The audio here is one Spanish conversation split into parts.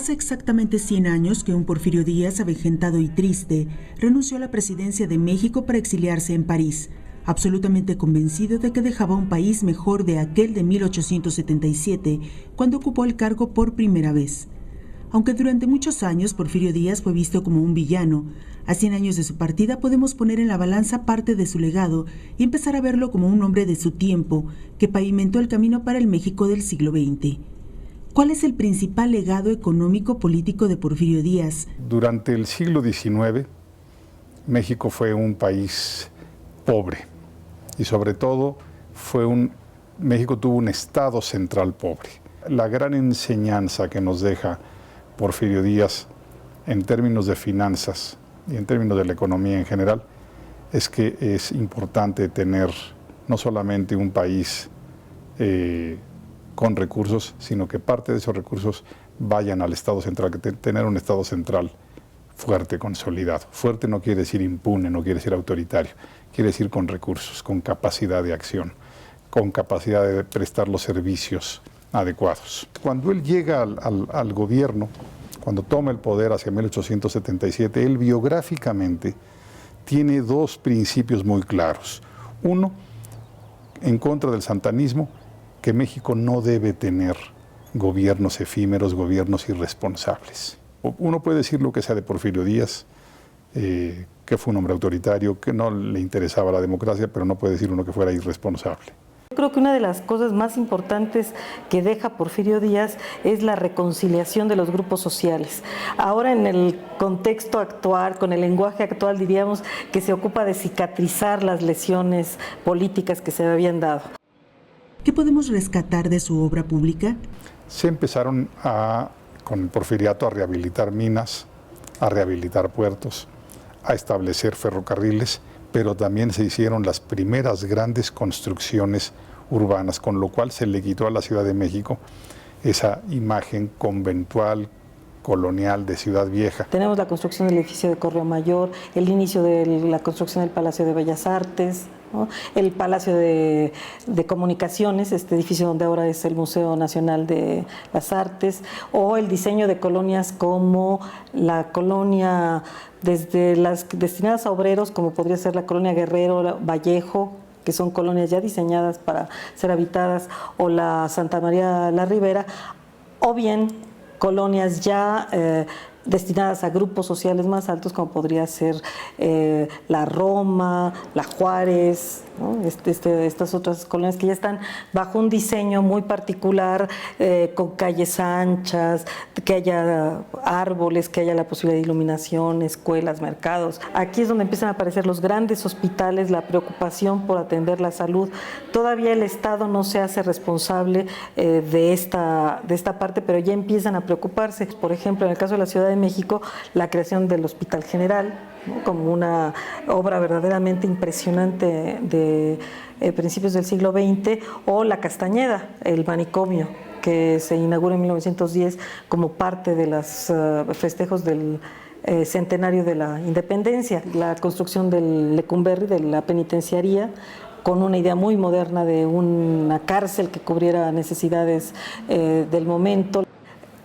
Hace exactamente 100 años que un Porfirio Díaz, avejentado y triste, renunció a la presidencia de México para exiliarse en París, absolutamente convencido de que dejaba un país mejor de aquel de 1877, cuando ocupó el cargo por primera vez. Aunque durante muchos años Porfirio Díaz fue visto como un villano, a 100 años de su partida podemos poner en la balanza parte de su legado y empezar a verlo como un hombre de su tiempo que pavimentó el camino para el México del siglo XX. ¿Cuál es el principal legado económico político de Porfirio Díaz? Durante el siglo XIX, México fue un país pobre y sobre todo México tuvo un Estado central pobre. La gran enseñanza que nos deja Porfirio Díaz en términos de finanzas y en términos de la economía en general es que es importante tener no solamente un país con recursos, sino que parte de esos recursos vayan al Estado central, que tener un Estado central fuerte, consolidado. Fuerte no quiere decir impune, no quiere decir autoritario, quiere decir con recursos, con capacidad de acción, con capacidad de prestar los servicios adecuados. Cuando él llega al gobierno, cuando toma el poder hacia 1877, él biográficamente tiene dos principios muy claros. Uno, en contra del santanismo, que México no debe tener gobiernos efímeros, gobiernos irresponsables. Uno puede decir lo que sea de Porfirio Díaz, que fue un hombre autoritario, que no le interesaba la democracia, pero no puede decir uno que fuera irresponsable. Yo creo que una de las cosas más importantes que deja Porfirio Díaz es la reconciliación de los grupos sociales. Ahora, en el contexto actual, con el lenguaje actual, diríamos que se ocupa de cicatrizar las lesiones políticas que se habían dado. ¿Qué podemos rescatar de su obra pública? Se empezaron con el porfiriato a rehabilitar minas, a rehabilitar puertos, a establecer ferrocarriles, pero también se hicieron las primeras grandes construcciones urbanas, con lo cual se le quitó a la Ciudad de México esa imagen conventual, colonial de Ciudad Vieja. Tenemos la construcción del edificio de Correo Mayor, el inicio de la construcción del Palacio de Bellas Artes, ¿no? El Palacio de Comunicaciones, este edificio donde ahora es el Museo Nacional de las Artes, o el diseño de colonias como la colonia, desde las destinadas a obreros, como podría ser la colonia Guerrero, Vallejo, que son colonias ya diseñadas para ser habitadas, o la Santa María la Ribera, o bien colonias ya destinadas a grupos sociales más altos, como podría ser la Roma, la Juárez, ¿no? Estas otras colonias que ya están bajo un diseño muy particular, con calles anchas, que haya árboles, que haya la posibilidad de iluminación, escuelas, mercados. Aquí es donde empiezan a aparecer los grandes hospitales, la preocupación por atender la salud. Todavía el Estado no se hace responsable de esta parte, pero ya empiezan a preocuparse. Por ejemplo, en el caso de la Ciudad de México, la creación del Hospital General, ¿no? Como una obra verdaderamente impresionante de principios del siglo XX, o la Castañeda, el manicomio, que se inaugura en 1910 como parte de los festejos del centenario de la independencia. La construcción del Lecumberri, de la penitenciaría, con una idea muy moderna de una cárcel que cubriera necesidades del momento.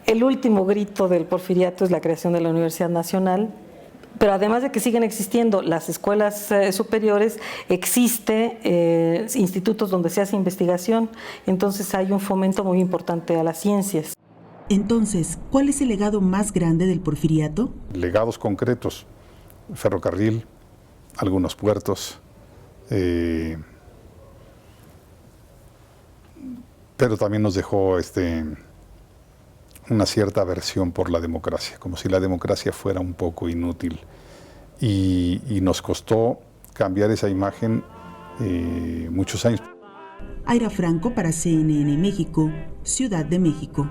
El último grito del porfiriato es la creación de la Universidad Nacional, pero además de que siguen existiendo las escuelas superiores, existen institutos donde se hace investigación, entonces hay un fomento muy importante a las ciencias. Entonces, ¿cuál es el legado más grande del porfiriato? Legados concretos, ferrocarril, algunos puertos, pero también nos dejó una cierta aversión por la democracia, como si la democracia fuera un poco inútil. Y nos costó cambiar esa imagen muchos años. Aira Franco para CNN México, Ciudad de México.